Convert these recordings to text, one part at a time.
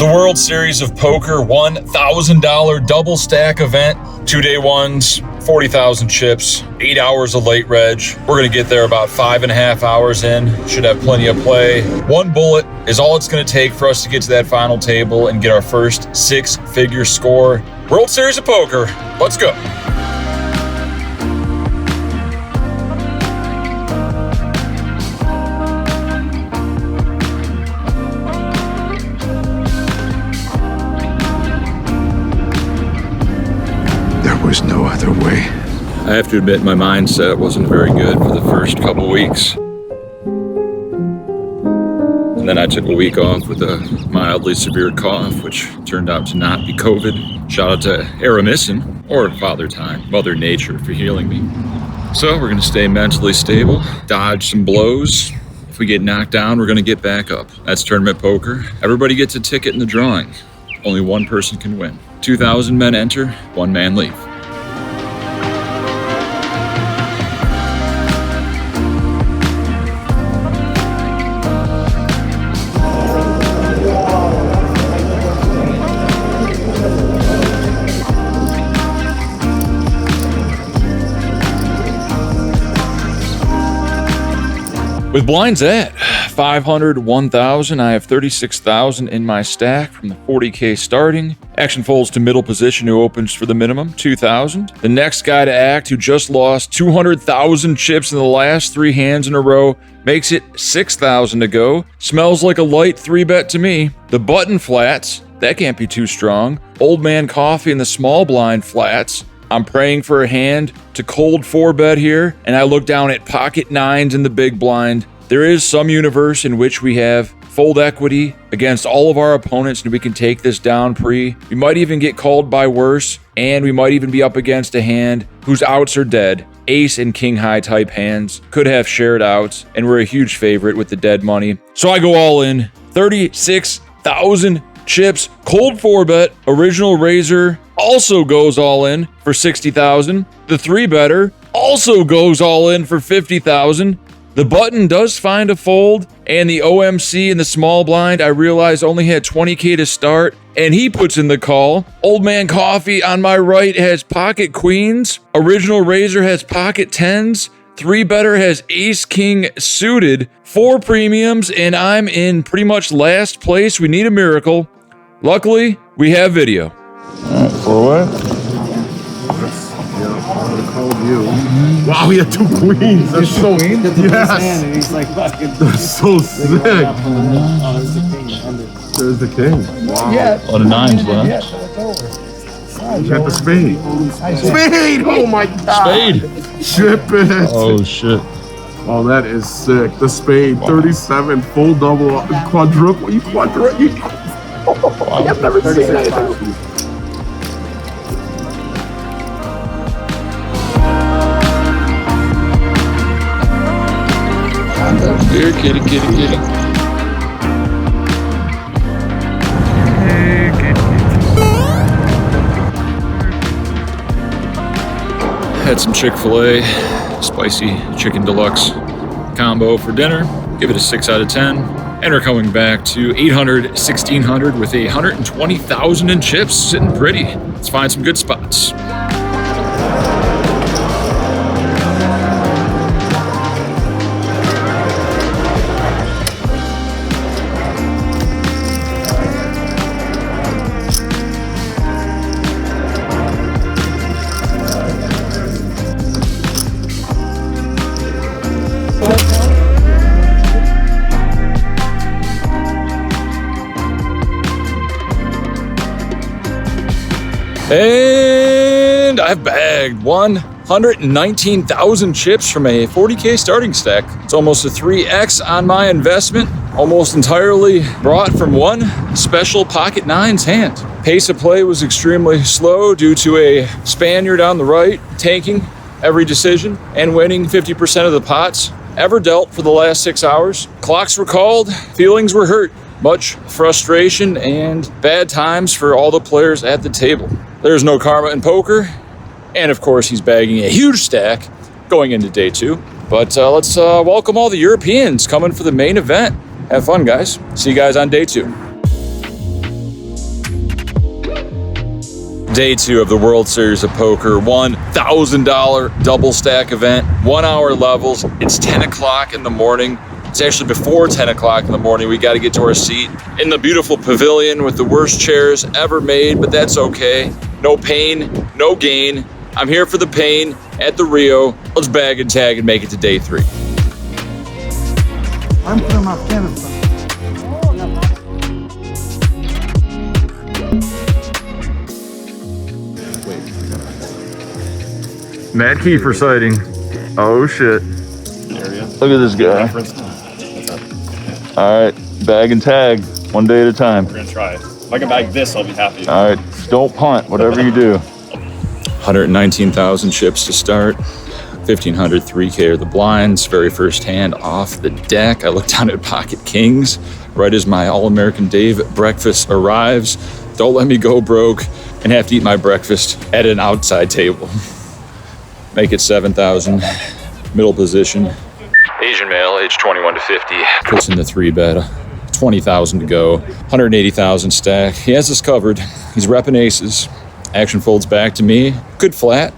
The World Series of Poker $1,000 double stack event. 2-day ones, 40,000 chips, 8 hours of late reg. We're gonna get there about 5.5 hours in. Should have plenty of play. One bullet is all it's gonna take for us to get to that final table and get our first 6-figure score. World Series of Poker, let's go. There's no other way. I have to admit my mindset wasn't very good for the first couple weeks. And then I took a week off with a mildly severe cough, which turned out to not be COVID. Shout out to Aramisin, or Father Time, Mother Nature, for healing me. So we're gonna stay mentally stable, dodge some blows. If we get knocked down, we're gonna get back up. That's tournament poker. Everybody gets a ticket in the drawing. Only one person can win. 2,000 men enter, 1 man leave. With blinds at 500, 1,000, I have 36,000 in my stack from the 40K starting. Action folds to middle position who opens for the minimum, 2,000. The next guy to act who just lost 200,000 chips in the last 3 hands in a row makes it 6,000 to go. Smells like a light 3-bet to me. The button flats, that can't be too strong. Old man coffee in the small blind flats. I'm praying for a hand to cold 4-bet here, and I look down at pocket 9s in the big blind. There is some universe in which we have fold equity against all of our opponents, and we can take this down pre. We might even get called by worse, and we might even be up against a hand whose outs are dead. Ace and king high type hands could have shared outs, and we're a huge favorite with the dead money. So I go all in, 36,000 chips, cold 4-bet, original razor also goes all in for 60,000. The 3-better also goes all in for 50,000. The button does find a fold, and the OMC in the small blind I realize only had 20K to start, and he puts in the call. Old man coffee on my right has pocket queens. Original razor has pocket 10s. 3-better has ace king suited. 4 premiums, and I'm in pretty much last place. We need a miracle. Luckily, we have video. Alright, 4-way. Wow, he had 2 queens. That's so yes. He's like fucking. That's so sick. There's the king. Wow. Yeah. A lot of 9s left. Yeah, you got the spade. Spade! Oh my god. Spade. Ship it. Oh shit. Oh, that is sick. The spade, wow. 37, full double, quadruple. You quadruple. Wow. I've never seen that. Here, kitty, kitty, kitty. Had some Chick-fil-A, spicy chicken deluxe combo for dinner. Give it a 6 out of 10. And we're coming back to 800, 1,600 with 120,000 in chips, sitting pretty. Let's find some good spots. And I've bagged 119,000 chips from a 40K starting stack. It's almost a 3x on my investment, almost entirely brought from one special pocket 9s hand. Pace of play was extremely slow due to a Spaniard on the right tanking every decision and winning 50% of the pots ever dealt for the last 6 hours. Clocks were called, feelings were hurt. Much frustration and bad times for all the players at the table. There's no karma in poker. And of course, he's bagging a huge stack going into day 2. But let's welcome all the Europeans coming for the main event. Have fun, guys. See you guys on day 2. Day 2 of the World Series of Poker, $1,000 double stack event, 1 hour levels. It's 10 o'clock in the morning. It's actually before 10 o'clock in the morning. We got to get to our seat in the beautiful pavilion with the worst chairs ever made, but that's okay. No pain, no gain. I'm here for the pain at the Rio. Let's bag and tag and make it to day 3. I'm from Afghanistan. Mad Kiefer sighting. Oh shit. Look at this guy. All right, bag and tag, one day at a time. We're gonna try it. If I can bag this, I'll be happy. All right, don't punt, whatever you do. 119,000 chips to start. 1,500 3K are the blinds. Very first hand off the deck. I look down at pocket kings right as my All-American Dave breakfast arrives. Don't let me go broke and have to eat my breakfast at an outside table. Make it 7,000. Middle position. Asian male, age 21 to 50. Puts in the 3-bet. 20,000 to go. 180,000 stack. He has us covered. He's repping aces. Action folds back to me. Good flat.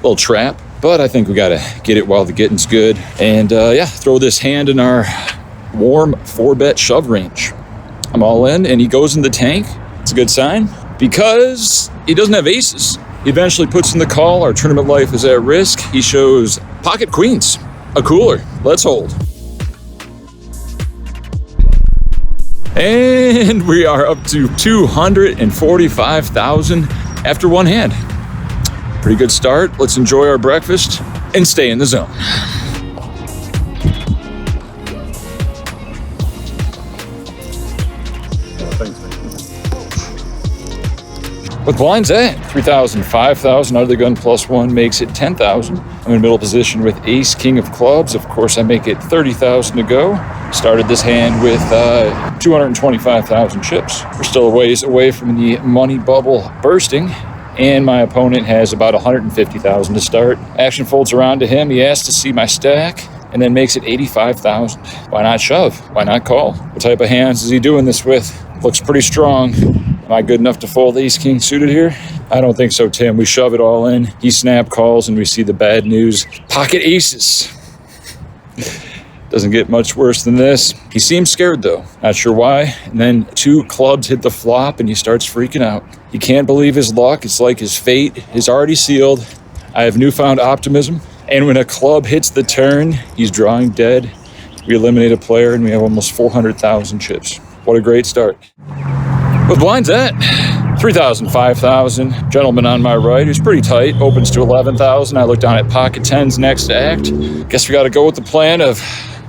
Little trap. But I think we got to get it while the getting's good. And yeah, throw this hand in our warm 4-bet shove range. I'm all in, and he goes in the tank. It's a good sign because he doesn't have aces. He eventually puts in the call. Our tournament life is at risk. He shows pocket queens. A cooler. Let's hold. And we are up to 245,000 after one hand. Pretty good start. Let's enjoy our breakfast and stay in the zone. With blinds at 3,000, 5,000, out of the gun +1 makes it 10,000. I'm in middle position with ace, king of clubs. Of course, I make it 30,000 to go. Started this hand with 225,000 chips. We're still a ways away from the money bubble bursting, and my opponent has about 150,000 to start. Action folds around to him. He asks to see my stack and then makes it 85,000. Why not shove? Why not call? What type of hands is he doing this with? Looks pretty strong. Am I good enough to fold ace king suited here? I don't think so, Tim. We shove it all in. He snap calls and we see the bad news. Pocket aces. Doesn't get much worse than this. He seems scared though. Not sure why. And then 2 clubs hit the flop and he starts freaking out. He can't believe his luck. It's like his fate is already sealed. I have newfound optimism. And when a club hits the turn, he's drawing dead. We eliminate a player and we have almost 400,000 chips. What a great start. With blinds at 3,000, 5,000. Gentleman on my right, who's pretty tight, opens to 11,000. I look down at pocket tens next to act. Guess we got to go with the plan of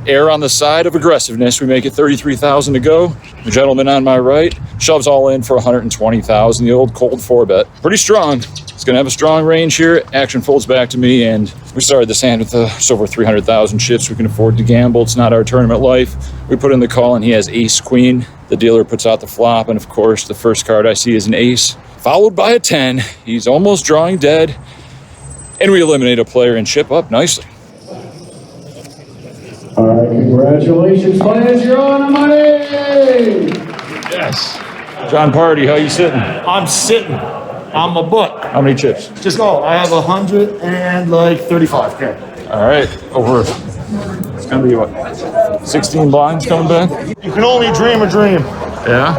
err on the side of aggressiveness. We make it 33,000 to go. The gentleman on my right shoves all in for 120,000. The old cold 4-bet. Pretty strong. It's going to have a strong range here. Action folds back to me, and we started this hand with just over 300,000 chips. We can afford to gamble. It's not our tournament life. We put in the call, and he has ace queen. The dealer puts out the flop, and of course, the first card I see is an ace, followed by a 10. He's almost drawing dead, and we eliminate a player and chip up nicely. All right, congratulations, players. You're on the money. Yes. John Party, how you sitting? I'm sitting on my butt. How many chips? Just go. I have 135K. All right, over. It's gonna be what? 16 blinds coming back? You can only dream a dream. Yeah.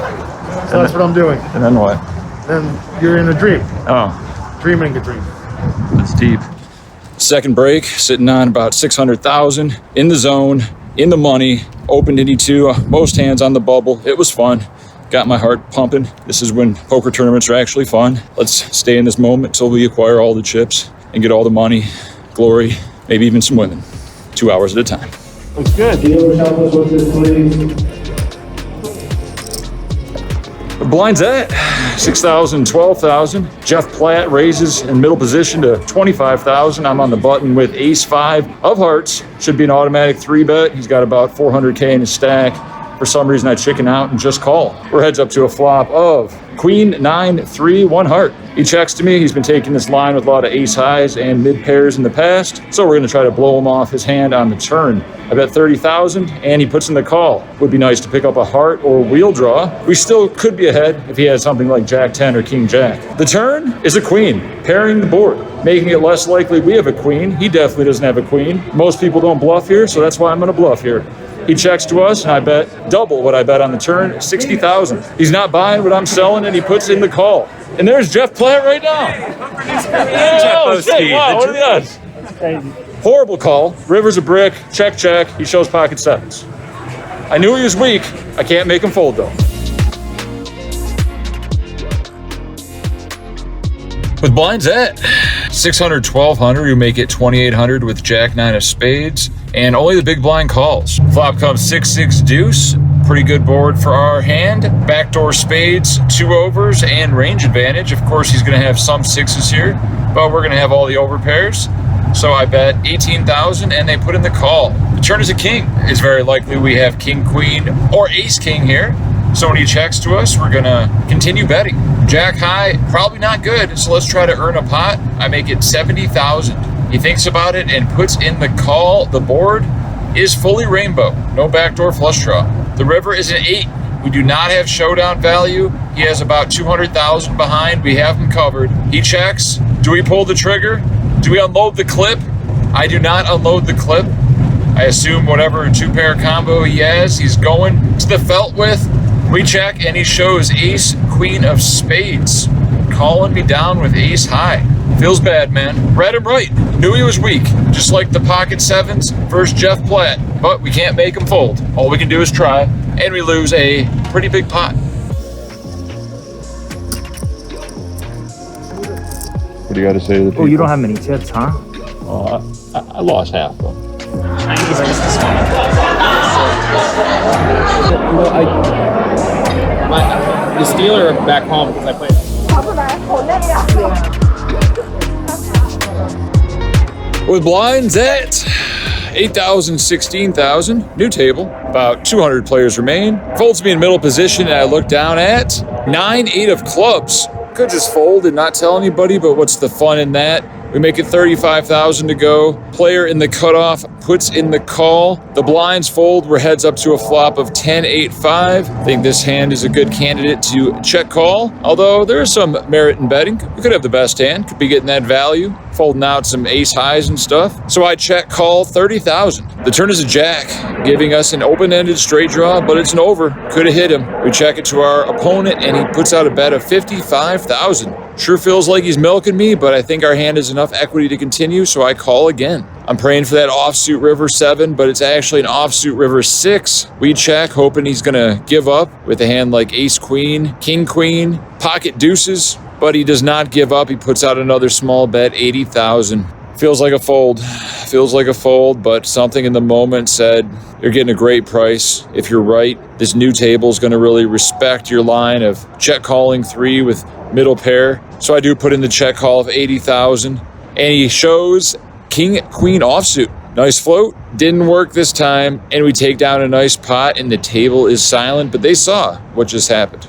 So that's what I'm doing. And then what? Then you're in a dream. Oh, Dreaming a dream. that's deep. Second break, sitting on about 600,000 in the zone, in the money. Opened into 2, most hands on the bubble. It was fun. Got my heart pumping. This is when poker tournaments are actually fun. Let's stay in this moment until we acquire all the chips and get all the money, glory, maybe even some women. 2 hours at a time. Looks good. Dealers, help us with this, please. The blinds at 6,000, 12,000. Jeff Platt raises in middle position to 25,000. I'm on the button with ace-5 of hearts. Should be an automatic 3-bet. He's got about 400K in his stack. For some reason, I chicken out and just call. We're heads up to a flop of queen, 9, 3, 1 heart. He checks to me. He's been taking this line with a lot of ace highs and mid pairs in the past, so we're gonna try to blow him off his hand on the turn. I bet 30,000, and he puts in the call. Would be nice to pick up a heart or wheel draw. We still could be ahead if he had something like Jack 10 or King Jack. The turn is a queen, pairing the board, making it less likely we have a queen. He definitely doesn't have a queen. Most people don't bluff here, so that's why I'm gonna bluff here. He checks to us, and I bet double what I bet on the turn, 60,000. He's not buying what I'm selling, and he puts in the call. And there's Jeff Platt right now. Oh, shit, wow, what are the odds? That's crazy. Horrible call. River's a brick. Check, check. He shows pocket sevens. I knew he was weak. I can't make him fold, though. With blinds at 600, 1200, we make it 2800 with Jack 9 of spades, and only the big blind calls. Flop comes 6-6 deuce. Pretty good board for our hand. Backdoor spades, 2 overs, and range advantage. Of course, he's going to have some sixes here, but we're going to have all the over pairs. So I bet 18,000, and they put in the call. The turn is a king. It's very likely we have king, queen, or ace, king here. So when he checks to us, we're gonna continue betting. Jack high, probably not good, so let's try to earn a pot. I make it 70,000. He thinks about it and puts in the call. The board is fully rainbow, no backdoor flush draw. The river is an 8. We do not have showdown value. He has about 200,000 behind. We have him covered. He checks. Do we pull the trigger? Do we unload the clip? I do not unload the clip. I assume whatever 2-pair combo he has, he's going to the felt with. We check, and he shows ace, queen of spades, calling me down with ace high. Feels bad, man. Read him right. Knew he was weak, just like the pocket sevens versus Jeff Platt. But we can't make him fold. All we can do is try, and we lose a pretty big pot. What do you got to say to the people? Oh, you don't have many tips, huh? Oh, I lost half though. The Steeler back home because I played. With blinds at 8,000, 16,000, new table, about 200 players remain. Folds me in middle position, and I look down at 9-8 of clubs. Could just fold and not tell anybody, but what's the fun in that? We make it 35,000 to go. Player in the cutoff puts in the call. The blinds fold. We're heads up to a flop of 10-8-5. I think this hand is a good candidate to check call, although there is some merit in betting. We could have the best hand, could be getting that value, folding out some ace highs and stuff. So I check call 30,000. The turn is a jack, giving us an open-ended straight draw, but it's an over. Could have hit him. We check it to our opponent, and he puts out a bet of 55,000. Sure feels like he's milking me, but I think our hand has enough equity to continue, so I call again. I'm praying for that offsuit river 7, but it's actually an offsuit river 6. We check, hoping he's gonna give up with a hand like ace queen, king queen, pocket deuces, but he does not give up. He puts out another small bet, 80,000. Feels like a fold. Feels like a fold, but something in the moment said, you're getting a great price. If you're right, this new table is gonna really respect your line of check calling 3 with middle pair. So I do put in the check call of 80,000, and he shows king queen offsuit. Nice float, didn't work this time, and we take down a nice pot, and the table is silent, but they saw what just happened.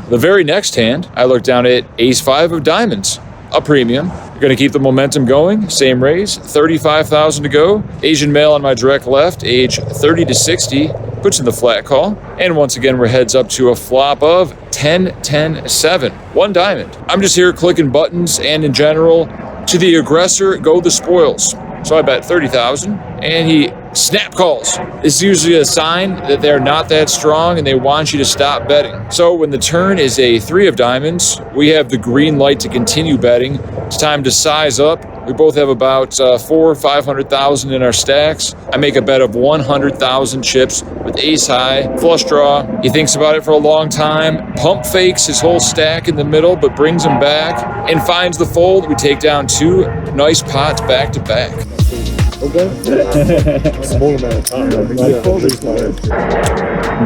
The very next hand, I look down at ace 5 of diamonds, a premium. We're gonna keep the momentum going, same raise, 35,000 to go. Asian male on my direct left, age 30 to 60, puts in the flat call. And once again, we're heads up to a flop of 10-10-7, 1 diamond. I'm just here clicking buttons, and in general, to the aggressor go the spoils. So I bet 30,000, and he snap calls. This is usually a sign that they're not that strong and they want you to stop betting. So when the turn is a 3 of diamonds, we have the green light to continue betting. It's time to size up. We both have about 400,000 or 500,000 in our stacks. I make a bet of 100,000 chips with ace high, flush draw. He thinks about it for a long time, pump fakes his whole stack in the middle, but brings him back and finds the fold. We take down 2 nice pots back to back.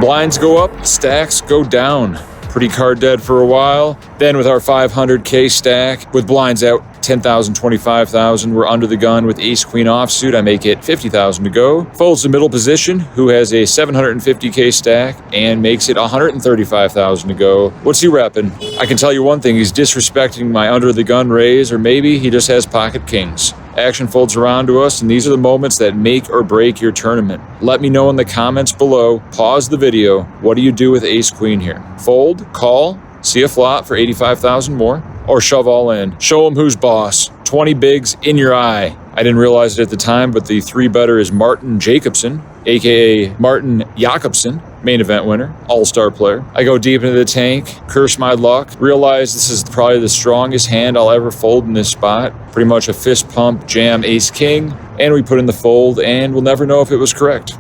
Blinds go up, stacks go down. Pretty card dead for a while. Then with our 500K stack, with blinds out 10,000, 25,000. We're under the gun with ace queen offsuit. I make it 50,000 to go. Folds the middle position, who has a 750K stack and makes it 135,000 to go. What's he repping? I can tell you one thing, he's disrespecting my under the gun raise, or maybe he just has pocket kings. Action folds around to us, and these are the moments that make or break your tournament. Let me know in the comments below. Pause the video. What do you do with ace queen here? Fold, call, see a flop for 85,000 more, or shove all in. Show him who's boss. 20 bigs in your eye. I didn't realize it at the time, but the 3-better is Martin Jacobson, aka Martin Jakobsen, main event winner, all-star player. I go deep into the tank, curse my luck, realize this is probably the strongest hand I'll ever fold in this spot. Pretty much a fist pump, jam, ace, king, and we put in the fold, and we'll never know if it was correct.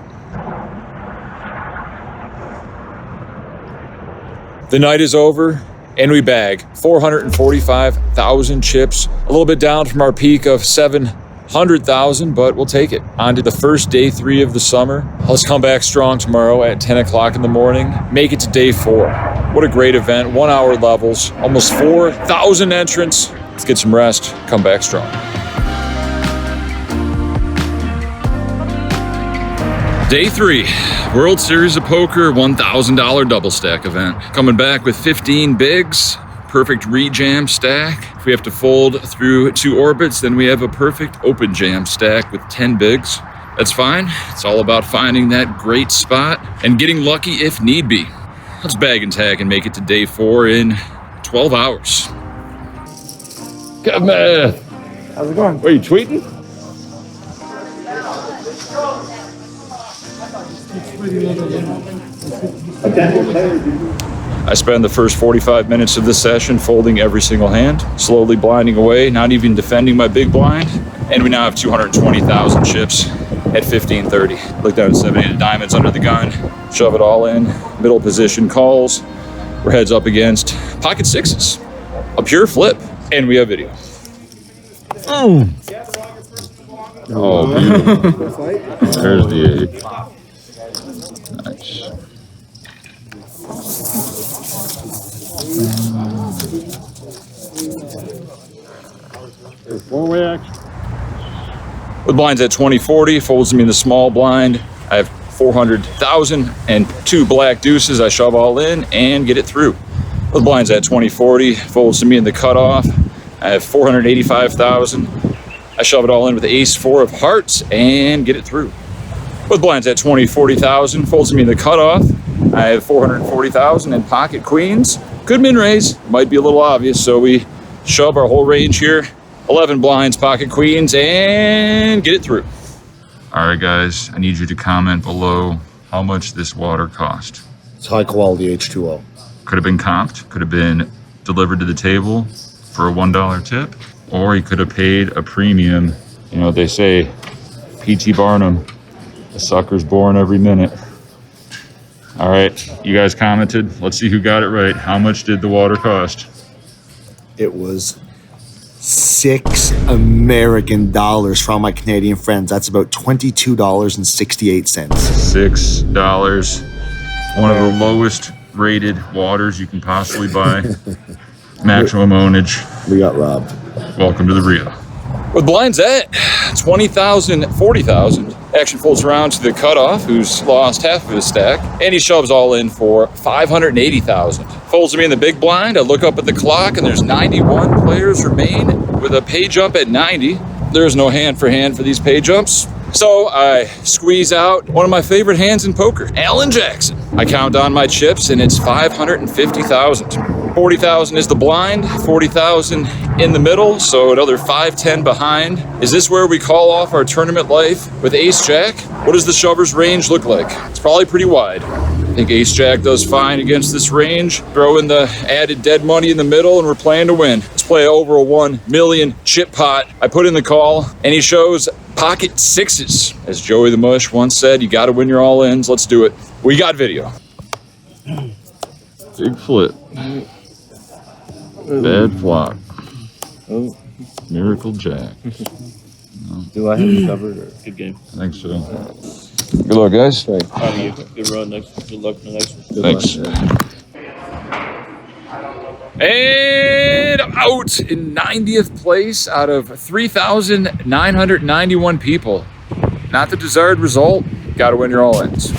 The night is over, and we bag 445,000 chips, a little bit down from our peak of 700,000, but we'll take it. On to the first day 3 of the summer. Let's come back strong tomorrow at 10 o'clock in the morning. Make it to day 4. What a great event. 1 hour levels, almost 4,000 entrants. Let's get some rest, come back strong. Day 3, World Series of Poker $1,000 double stack event. Coming back with 15 bigs, perfect re-jam stack. If we have to fold through 2 orbits, then we have a perfect open jam stack with 10 bigs. That's fine. It's all about finding that great spot and getting lucky if need be. Let's bag and tag and make it to day 4 in 12 hours. Come on. How's it going? Are you tweeting? I spend the first 45 minutes of this session folding every single hand, slowly blinding away, not even defending my big blind. And we now have 220,000 chips at 1530. Look down at 7 8 of diamonds under the gun, shove it all in, middle position calls. We're heads up against pocket sixes, a pure flip, and we have video. Oh, beautiful. There's the 8. Nice. Four-way action. With blinds at 2040, folds me in the small blind. I have 400,000 and 2 black deuces. I shove all in and get it through. With blinds at 2040, folds to me in the cutoff. I have 485,000. I shove it all in with ace 4 of hearts and get it through. With blinds at 40,000, folds to me in the cutoff. I have 440,000 and pocket queens. Good min raise, might be a little obvious, so we shove our whole range here. 11 blinds, pocket queens, and get it through. All right, guys, I need you to comment below how much this water cost. It's high quality H2O. Could have been comped, could have been delivered to the table for a $1 tip, or he could have paid a premium. You know, they say, P.T. Barnum, the sucker's born every minute. All right, you guys commented. Let's see who got it right. How much did the water cost? It was $6 American for all my Canadian friends. That's about $22.68. $6. One of the lowest rated waters you can possibly buy. Maximum ownage. We got robbed. Welcome to the Rio. With blinds at 20,000, 40,000. Action folds around to the cutoff, who's lost half of his stack, and he shoves all in for 580,000. Folds me in the big blind. I look up at the clock, and there's 91 players remain with a pay jump at 90. There's no hand for these pay jumps. So I squeeze out one of my favorite hands in poker, Alan Jackson. I count down my chips, and it's 550,000. 40,000 is the blind, 40,000 in the middle, so another 510 behind. Is this where we call off our tournament life with Ace Jack? What does the shover's range look like? It's probably pretty wide. I think Ace Jack does fine against this range. Throw in the added dead money in the middle, and we're playing to win. Let's play over a 1 million chip pot. I put in the call, and he shows pocket sixes. As Joey the Mush once said, you gotta win your all-ins. Let's do it. We got video. Big flip. Bad flop. Oh, Miracle Jack. do I have you covered? Or? Good game. I think so. Good luck, guys. Good run. Good luck in the next one. Thanks. And out in 90th place out of 3,991 people. Not the desired result. Got to win your all-ins.